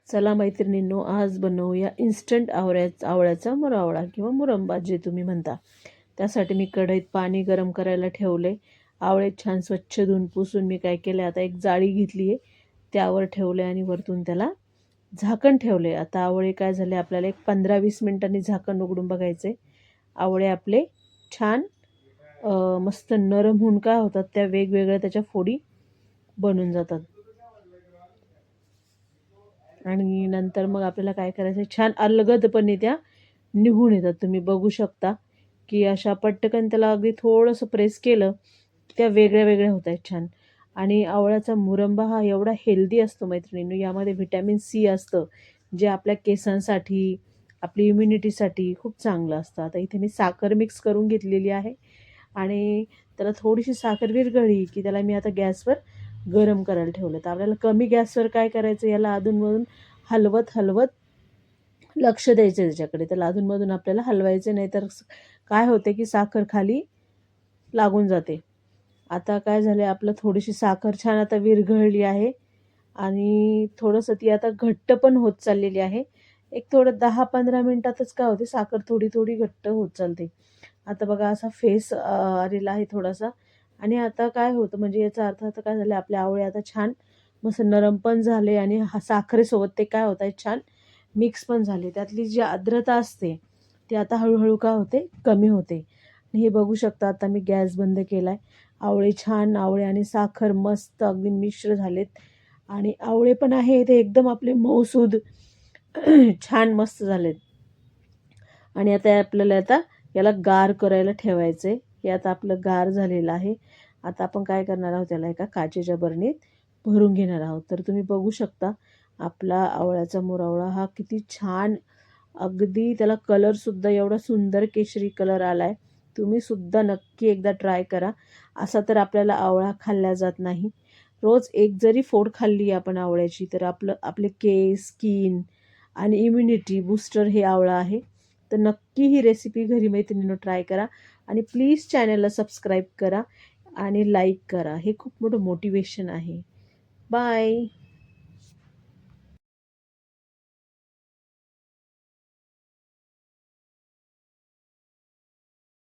चला मैत्रिणींनो, आज बनवूया इन्स्टंट आवळ्याचा मुरवडा किंवा मुरंबा जे तुम्ही म्हणता. त्यासाठी मी कढईत पाणी गरम करायला ठेवले. आवळे छान स्वच्छ धुवून पुसून मी काय केलं, आता एक जाळी घेतली आहे, त्यावर ठेवले आणि वरतून त्याला झाकण ठेवले. आता आवळे काय झाले, आपल्याला एक 15-20 मिनिटांनी झाकण उघडून बघायचे. आवळे आपले छान मस्त नरम होऊन काय होतात, त्या वेगवेगळ्या त्याच्या फोडी बनून जातात. आणि नंतर मग आपल्याला काय करायचं, छान अलगदपणे त्या निघून येतात. तुम्ही बघू शकता की अशा पटकन त्याला अगदी थोडंसं प्रेस केलं की त्या वेगळ्या वेगळ्या होत आहेत छान. आणि आवळ्याचा मुरंबा हा एवढा हेल्दी असतो मैत्रिणींनो, यामध्ये व्हिटॅमिन सी असतं, जे आपल्या केसांसाठी, आपली इम्युनिटीसाठी खूप चांगलं असतं. आता इथे मी साखर मिक्स करून घेतलेली आहे आणि त्याला थोडीशी साखर विरघळली की त्याला मी आता गॅसवर गरम करायला ठेवलं. तर आपल्याला कमी गॅसवर काय करायचं, याला अधूनमधून हलवत हलवत लक्ष द्यायचं त्याच्याकडे. त्याला अधूनमधून आपल्याला हलवायचं, नाही तर काय होते की साखर खाली लागून जाते. आता काय झालं, आपलं थोडीशी साखर छान आता विरघळली आहे आणि थोडंसं ती आता घट्ट पण होत चाललेली आहे. एक थोडं 10-15 मिनिटातच काय होते, साखर थोडी थोडी घट्ट होत चालते. आता बघा असा फेस आलेला आहे थोडासा. आणि आता काय होतं, म्हणजे याचा अर्थ आता काय झालं, आपले आवळे आता छान मस्त नरम पण झाले आणि साखरेसोबत ते काय होत आहे, छान मिक्स पण झाले. त्यातली जी आर्द्रता असते ती आता हळूहळू काय होते, कमी होते. आणि हे बघू शकता, आता मी गॅस बंद केला आहे. आवळे आणि साखर मस्त अगदी मिश्र झालेत आणि आवळे पण आहे ते एकदम आपले मऊसूद छान मस्त झालेत. आणि आता याला गार करायला ठेवायचं आहे. हे आता आपलं गार झालेलं आहे. आता आपण काय करणार आहोत, त्याला एका काचेच्या बरणीत भरून घेणार आहोत. तर तुम्ही बघू शकता, आपला आवळ्याचा मुरवडा हा किती छान, अगदी त्याला कलरसुद्धा एवढा सुंदर केशरी कलर आला आहे. तुम्हीसुद्धा नक्की एकदा ट्राय करा. असा तर आपल्याला आवळा खाल्ला जात नाही. रोज एक जरी फोड खाल्ली आपण आवळ्याची, तर आपले केस, स्किन आणि इम्युनिटी बूस्टर हे आवळा आहे. तर नक्की ही रेसिपी घरी मैत्रिणींनो ट्राय करा आणि प्लीज चॅनलला सबस्क्राईब करा आणि लाईक करा. हे खूप मोठं मोटिवेशन आहे. बाय.